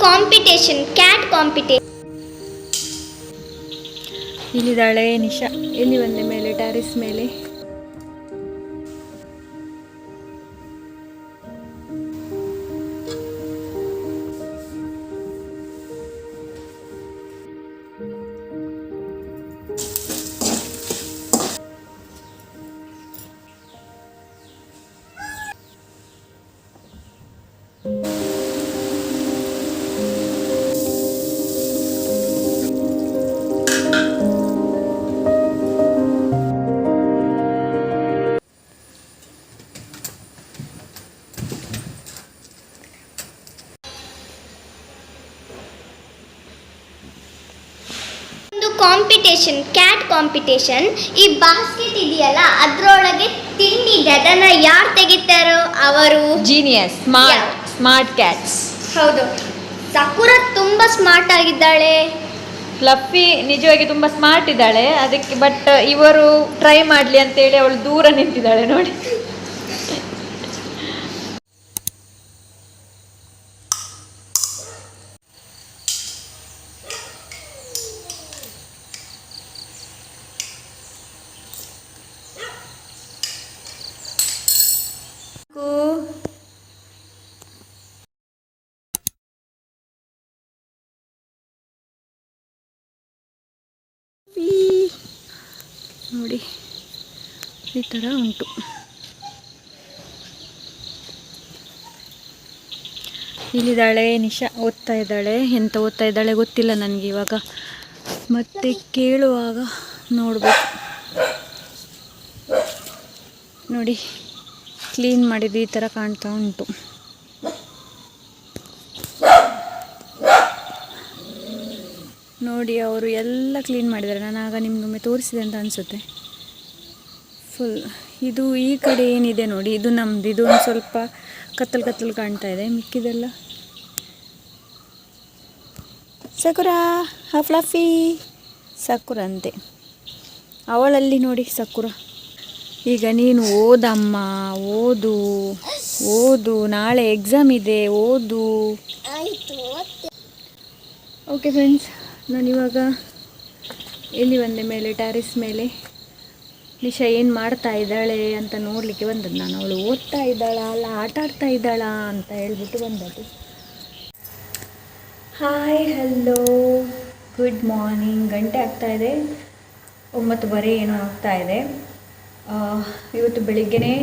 Competition, cat competition. ಇಲ್ಲಿದ್ದಾಳೆ ನಿಶಾ. ಎಲ್ಲಿ ಬಂದೆ? ಮೇಲೆ ಟೆರೆಸ್ ಮೇಲೆ. ಒಂದು ಕಾಂಪಿಟೇಷನ್, ಕ್ಯಾಟ್ ಕಾಂಪಿಟೇಷನ್. ಈ ಬಾಸ್ಕೆಟ್ ಇದೆಯಲ್ಲ, ಅದ್ರೊಳಗೆ ತಿಂಡಿ ಇದೆ. ಅದನ್ನ ಯಾರು ತೆಗಿತಾರೋ ಅವರು ಜೀನಿಯಸ್, ಸ್ಮಾರ್ಟ್ ಕ್ಯಾಟ್ಸ್. ಹೌದು. ಸಕುರ ತುಂಬಾ ಸ್ಮಾರ್ಟ್ ಆಗಿದ್ದಾಳೆ. ಫ್ಲಫಿ ನಿಜವಾಗಿ ತುಂಬ ಸ್ಮಾರ್ಟ್ ಇದ್ದಾಳೆ. ಅದಕ್ಕೆ ಬಟ್ ಇವರು ಟ್ರೈ ಮಾಡಲಿ ಅಂತೇಳಿ ಅವಳು ದೂರ ನಿಂತಿದ್ದಾಳೆ ನೋಡಿ. ನೋಡಿ ಈ ಥರ ಉಂಟು. ಇಲ್ಲಿದ್ದಾಳೆ ನಿಶಾ, ಓದ್ತಾ ಇದ್ದಾಳೆ. ಎಂತ ಓದ್ತಾ ಇದ್ದಾಳೆ ಗೊತ್ತಿಲ್ಲ ನನಗೆ ಇವಾಗ, ಮತ್ತೆ ಕೇಳುವಾಗ ನೋಡಬೇಕು. ನೋಡಿ ಕ್ಲೀನ್ ಮಾಡಿದ್ದು ಈ ಥರ ಕಾಣ್ತಾ ಉಂಟು. ನೋಡಿ ಅವರು ಎಲ್ಲ ಕ್ಲೀನ್ ಮಾಡಿದ್ದಾರೆ. ನಾನು ಆಗ ನಿಮ್ಗೊಮ್ಮೆ ತೋರಿಸಿದೆ ಅಂತ ಅನಿಸುತ್ತೆ. ಫುಲ್ ಇದು ಈ ಕಡೆ ಏನಿದೆ ನೋಡಿ, ಇದು ನಮ್ಮದು. ಇದು ಒಂದು ಸ್ವಲ್ಪ ಕತ್ತಲು ಕಾಣ್ತಾ ಇದೆ. ಮಿಕ್ಕಿದೆಲ್ಲ ಸಕುರ, ಫ್ಲಫಿ ಸಕುರ ಅಂತೆ. ಅವಳಲ್ಲಿ ನೋಡಿ ಸಕುರ. ಈಗ ನೀನು ಓದಮ್ಮ, ಓದು ಓದು, ನಾಳೆ ಎಕ್ಸಾಮ್ ಇದೆ, ಓದು. ಓಕೆ ಫ್ರೆಂಡ್ಸ್, ನಾನಿವಾಗ ಎಲ್ಲಿ ಬಂದೆ? ಮೇಲೆ ಟೆರೆಸ್ ಮೇಲೆ. ನಿಶಾ ಏನು ಮಾಡ್ತಾ ಇದ್ದಾಳೆ ಅಂತ ನೋಡಲಿಕ್ಕೆ ಬಂದದ್ದು ನಾನು. ಅವಳು ಓದ್ತಾ ಇದ್ದಾಳಾ ಅಲ್ಲ ಆಟ ಆಡ್ತಾ ಇದ್ದಾಳಾ ಅಂತ ಹೇಳ್ಬಿಟ್ಟು ಬಂದದ್ದು. Hi, hello, good morning. ಗಂಟೆ ಆಗ್ತಾಯಿದೆ 9:15 ಏನೋ ಆಗ್ತಾಯಿದೆ. ಇವತ್ತು ಬೆಳಿಗ್ಗೆನೇ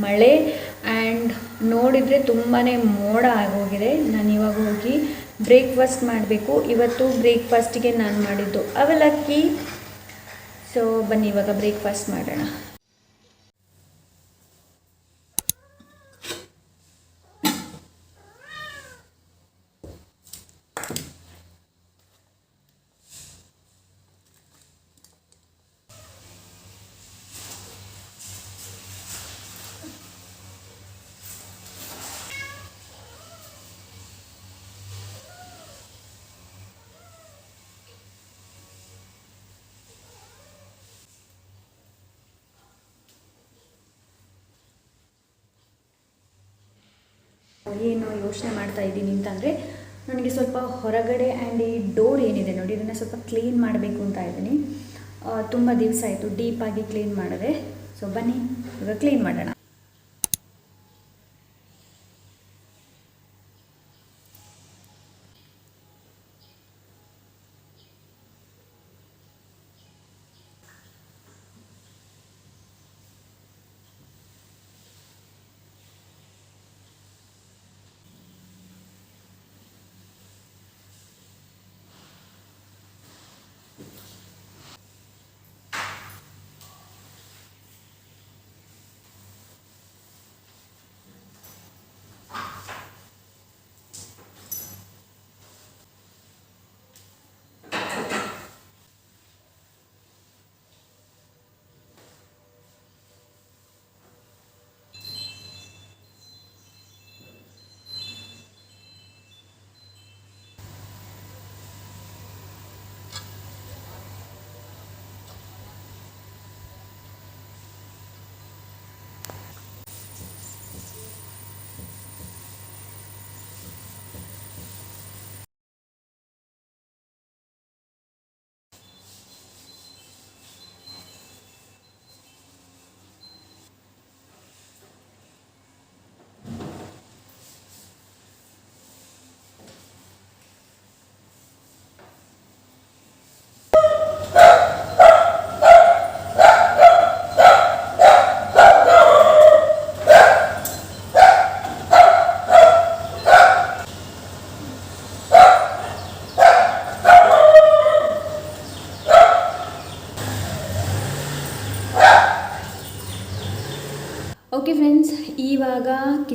ಮಳೆ ಆ್ಯಂಡ್ ನೋಡಿದರೆ ತುಂಬಾ ಮೋಡ ಆಗೋಗಿದೆ. ನಾನು ಇವಾಗ ಹೋಗಿ ಬ್ರೇಕ್ಫಾಸ್ಟ್ ಮಾಡಬೇಕು. ಇವತ್ತು ಬ್ರೇಕ್ಫಾಸ್ಟಿಗೆ ನಾನು ಮಾಡಿದ್ದು ಅವಲಕ್ಕಿ. ಸೊ ಬನ್ನಿ ಇವಾಗ ಬ್ರೇಕ್ಫಾಸ್ಟ್ ಮಾಡೋಣ. ಏನು ಯೋಚನೆ ಮಾಡ್ತಾ ಇದ್ದೀನಿ ಅಂತಂದರೆ, ನನಗೆ ಸ್ವಲ್ಪ ಹೊರಗಡೆ ಆ್ಯಂಡ್ ಈ ಡೋರ್ ಏನಿದೆ ನೋಡಿ, ಇದನ್ನು ಸ್ವಲ್ಪ ಕ್ಲೀನ್ ಮಾಡಬೇಕು ಅಂತ ಇದ್ದೀನಿ. ತುಂಬ ದಿವಸ ಆಯಿತು ಡೀಪಾಗಿ ಕ್ಲೀನ್ ಮಾಡಿದೆ. ಸೊ ಬನ್ನಿ ಇವಾಗ ಕ್ಲೀನ್ ಮಾಡೋಣ.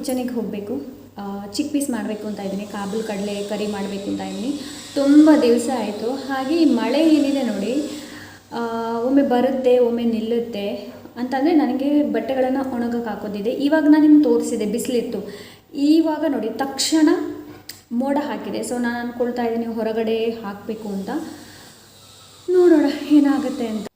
ಕಿಚನಿಗೆ ಹೋಗಬೇಕು. ಚಿಕ್ಕ ಪೀಸ್ ಮಾಡಬೇಕು ಅಂತ ಇದ್ದೀನಿ, ಕಾಬೂಲ್ ಕಡಲೆ ಕರಿ ಮಾಡಬೇಕು ಅಂತ ಇದ್ದೀನಿ. ತುಂಬ ದಿವಸ ಆಯಿತು. ಹಾಗೆ ಈ ಮಳೆ ಏನಿದೆ ನೋಡಿ, ಒಮ್ಮೆ ಬರುತ್ತೆ ಒಮ್ಮೆ ನಿಲ್ಲುತ್ತೆ ಅಂತಂದರೆ ನನಗೆ ಬಟ್ಟೆಗಳನ್ನು ಒಣಗಕ್ಕೆ ಹಾಕೋದಿದೆ. ಇವಾಗ ನಾನು ನಿಮ್ಗೆ ತೋರಿಸಿದೆ ಬಿಸಿಲಿತ್ತು, ಇವಾಗ ನೋಡಿ ತಕ್ಷಣ ಮೋಡ ಹಾಕಿದೆ. ಸೊ ನಾನು ಅಂದ್ಕೊಳ್ತಾ ಇದ್ದೀನಿ ಹೊರಗಡೆ ಹಾಕಬೇಕು ಅಂತ. ನೋಡೋಣ ಏನಾಗುತ್ತೆ ಅಂತ.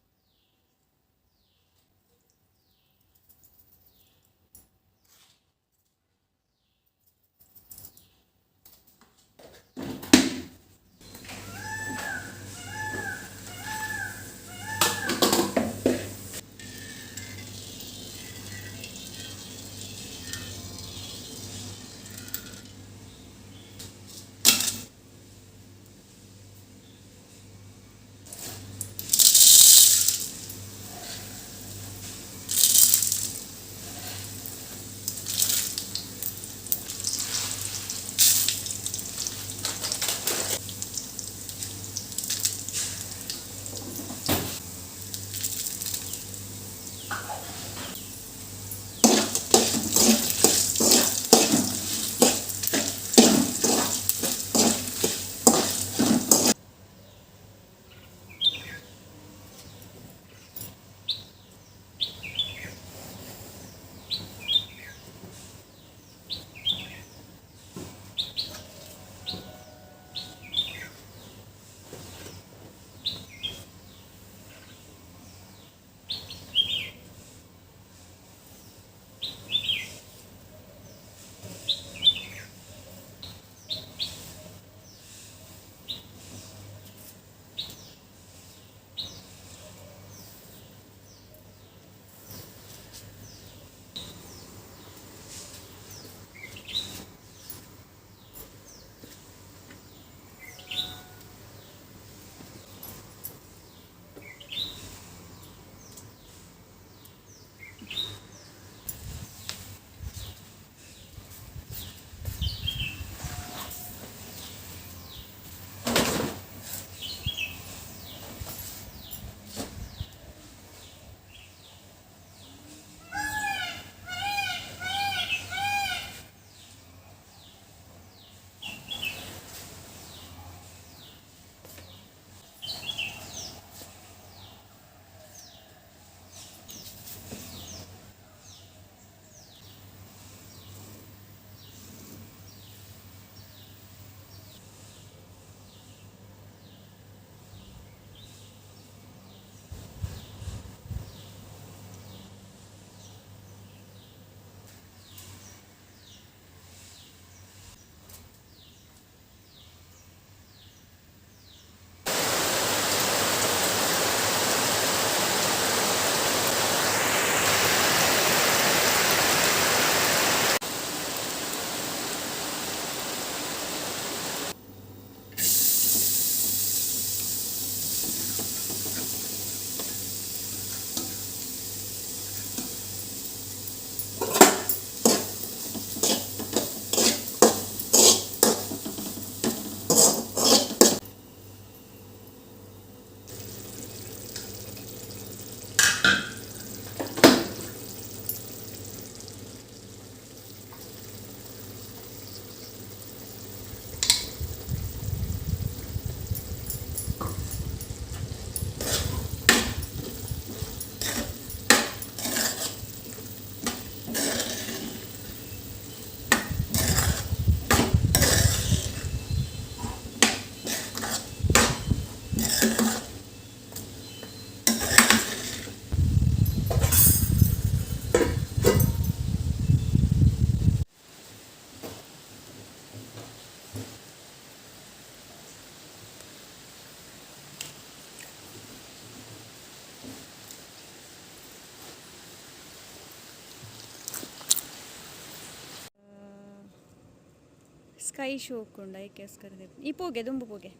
ಸ್ಕೈ ಶೋ ಹೋಗ್ಕೊಂಡ ಏಕೆ ಕರೆದೆ ಈ ಪೋಗೆ ದುಂಬು ಪೋಗೆ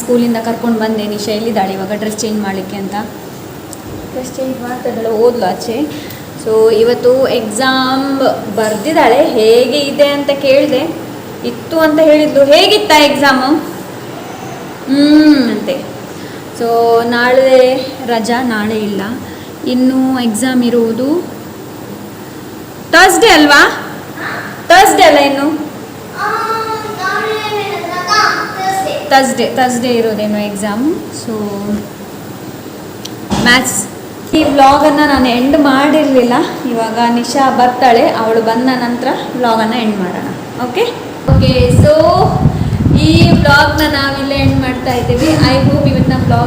ಸ್ಕೂಲಿಂದ ಕರ್ಕೊಂಡು ಬಂದೆ. ನಿಶಾ ಎಲ್ಲಿದ್ದಾಳೆ ಇವಾಗ ಡ್ರೆಸ್ ಚೇಂಜ್ ಮಾಡಲಿಕ್ಕೆ ಅಂತ. ಡ್ರೆಸ್ ಚೇಂಜ್ ಮಾಡ್ತಿದ್ದಾಳೆ, ಓದ್ಲು ಆಚೆ. ಸೊ ಇವತ್ತು ಎಕ್ಸಾಮ್ ಬರೆದಿದ್ದಾಳೆ. ಹೇಗೆ ಇದೆ ಅಂತ ಕೇಳಿದೆ, ಇತ್ತು ಅಂತ ಹೇಳಿದ್ಲು. ಹೇಗಿತ್ತಾ ಎಕ್ಸಾಮು? ಅಂತೆ ಸೊ ನಾಳೆ ರಜಾ, ನಾಳೆ ಇಲ್ಲ. ಇನ್ನು ಎಕ್ಸಾಮ್ ಇರುವುದು ಥರ್ಸ್ಡೇ ಅಲ್ವಾ? ಥರ್ಸ್ಡೇ ಅಲ್ಲ ಇನ್ನು ಥರ್ಸ್ಡೇ ಇರೋದೇನೋ ಎಕ್ಸಾಮ್. So maths. ಈ ವ್ಲಾಗನ್ನು ನಾನು ಎಂಡ್ ಮಾಡಿರಲಿಲ್ಲ. ಇವಾಗ ನಿಶಾ ಬರ್ತಾಳೆ, ಅವಳು ಬಂದ ನಂತರ ವ್ಲಾಗನ್ನು ಎಂಡ್ ಮಾಡೋಣ. ಓಕೆ. ಸೊ ಈ ವ್ಲಾಗ್ನ ನಾವಿಲ್ಲೇ ಎಂಡ್ ಮಾಡ್ತಾ ಇದ್ದೀವಿ. ಐ ಹೋಪ್ ಇವತ್ತಿನ ವ್ಲಾಗ್